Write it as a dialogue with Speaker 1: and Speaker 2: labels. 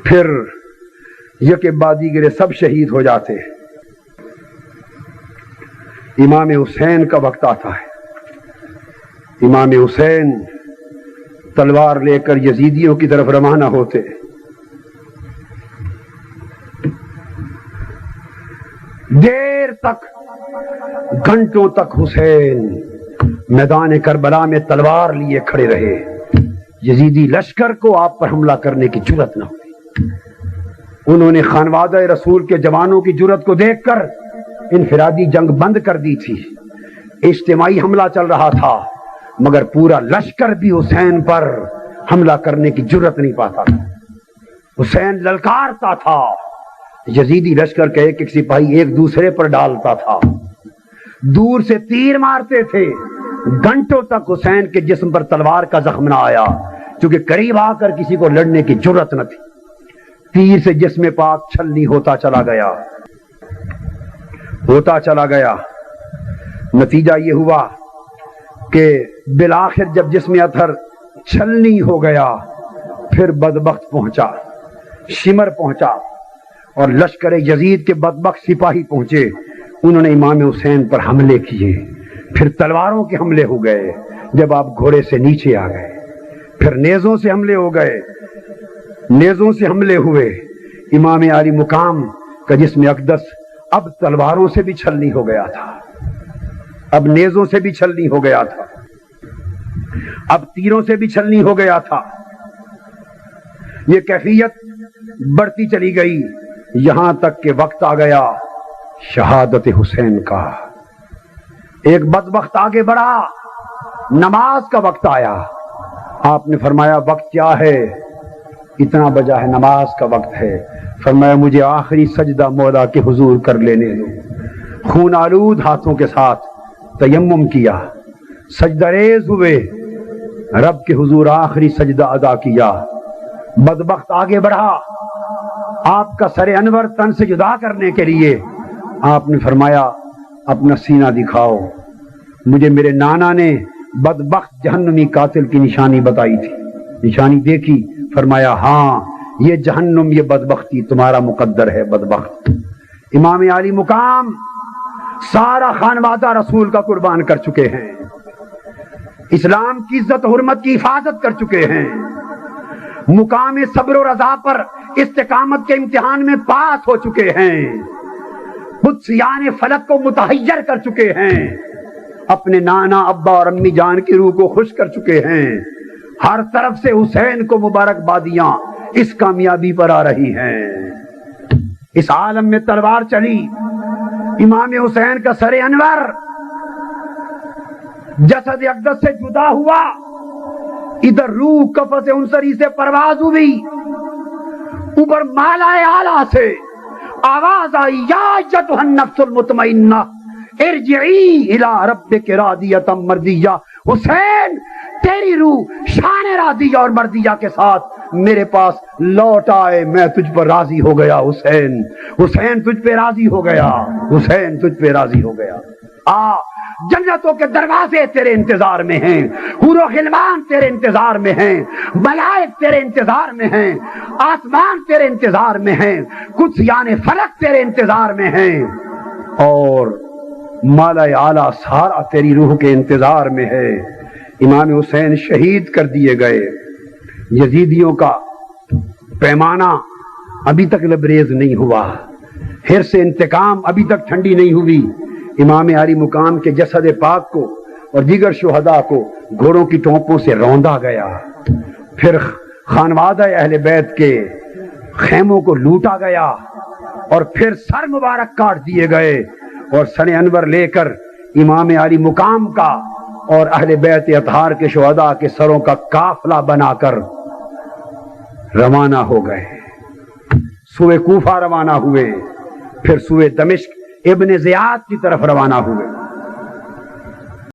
Speaker 1: پھر یکے بعد دیگرے سب شہید ہو جاتے. امام حسین کا وقت آتا ہے. امام حسین تلوار لے کر یزیدیوں کی طرف روانہ ہوتے. دیر تک، گھنٹوں تک حسین میدان کربلا میں تلوار لیے کھڑے رہے. یزیدی لشکر کو آپ پر حملہ کرنے کی جرأت نہ ہوئی. انہوں نے خانوادہ رسول کے جوانوں کی جرأت کو دیکھ کر انفرادی جنگ بند کر دی تھی. اجتماعی حملہ چل رہا تھا، مگر پورا لشکر بھی حسین پر حملہ کرنے کی جرأت نہیں پاتا تھا. حسین للکارتا تھا. یزیدی لشکر کے ایک ایک سپاہی ایک دوسرے پر ڈالتا تھا، دور سے تیر مارتے تھے. گھنٹوں تک حسین کے جسم پر تلوار کا زخم نہ آیا، چونکہ قریب آ کر کسی کو لڑنے کی جرأت نہ تھی. تیر سے جسم پاک چھلنی ہوتا چلا گیا. نتیجہ یہ ہوا کہ بالآخر جب جسم اطہر چھلنی ہو گیا، پھر بدبخت پہنچا، شمر پہنچا، اور لشکر یزید کے بدبخت سپاہی پہنچے. انہوں نے امام حسین پر حملے کیے. پھر تلواروں کے حملے ہو گئے جب آپ گھوڑے سے نیچے آ گئے. پھر نیزوں سے حملے ہو گئے، نیزوں سے حملے ہوئے. امام عالی مقام کا جسم اقدس اب تلواروں سے بھی چھلنی ہو گیا تھا، اب نیزوں سے بھی چھلنی ہو گیا تھا، اب تیروں سے بھی چھلنی ہو گیا تھا. یہ کیفیت بڑھتی چلی گئی یہاں تک کہ وقت آ گیا شہادت حسین کا. ایک بدبخت آگے بڑھا، نماز کا وقت آیا. آپ نے فرمایا وقت کیا ہے؟ اتنا بجا ہے، نماز کا وقت ہے. فرمایا مجھے آخری سجدہ مولا کے حضور کر لینے دو. خون آلود ہاتھوں کے ساتھ تیمم کیا، سجدہ ریز ہوئے، رب کے حضور آخری سجدہ ادا کیا. بدبخت آگے بڑھا. آپ کا سر انور تن سے جدا کرنے کے لیے آپ نے فرمایا اپنا سینہ دکھاؤ. مجھے میرے نانا نے بدبخت جہنمی قاتل کی نشانی بتائی تھی. نشانی دیکھی، فرمایا ہاں یہ جہنم، یہ بدبختی تمہارا مقدر ہے بدبخت. امام عالی مقام سارا خانوادہ رسول کا قربان کر چکے ہیں، اسلام کی عزت و حرمت کی حفاظت کر چکے ہیں، مقام صبر و رضا پر استقامت کے امتحان میں پاس ہو چکے ہیں، قدسیان فلک کو متحیر کر چکے ہیں، اپنے نانا ابا اور امی جان کی روح کو خوش کر چکے ہیں. ہر طرف سے حسین کو مبارکبادیاں اس کامیابی پر آ رہی ہیں. اس عالم میں تلوار چلی. امام حسین کا سر انور جسد اقدس سے جدا ہوا. ادھر روح قفس عنصری سے پرواز ہوئی، اوپر مالا اعلیٰ سے آواز آئی یا ایتھا النفس المطمئنہ ارجعی الی ربک راضیۃ مرضیہ. حسین تیری روح شان راضیہ اور مرضیہ کے ساتھ میرے پاس لوٹ آئے، میں تجھ پر راضی ہو گیا. حسین، حسین تجھ پہ راضی ہو گیا، حسین تجھ پہ راضی ہو گیا. جنتوں کے دروازے تیرے انتظار میں ہیں، حور و غلمان تیرے انتظار میں ہیں، ملائک تیرے انتظار میں ہیں، آسمان تیرے انتظار میں ہیں، کچھ یعنی فلک تیرے انتظار میں ہیں، اور مالا اعلیٰ سارا تیری روح کے انتظار میں ہے. امام حسین شہید کر دیے گئے. یزیدیوں کا پیمانہ ابھی تک لبریز نہیں ہوا، حرص انتقام ابھی تک ٹھنڈی نہیں ہوئی. امام عالی مقام کے جسد پاک کو اور دیگر شہداء کو گھوڑوں کی ٹوپوں سے روندا گیا. پھر خانوادہ اہل بیت کے خیموں کو لوٹا گیا، اور پھر سر مبارک کاٹ دیے گئے، اور سر انور لے کر امام عالی مقام کا اور اہل بیت اطہار کے شہداء کے سروں کا قافلہ بنا کر روانہ ہو گئے. سوئے کوفہ روانہ ہوئے، پھر سوئے دمشق ابن زیاد کی طرف روانہ ہوئے.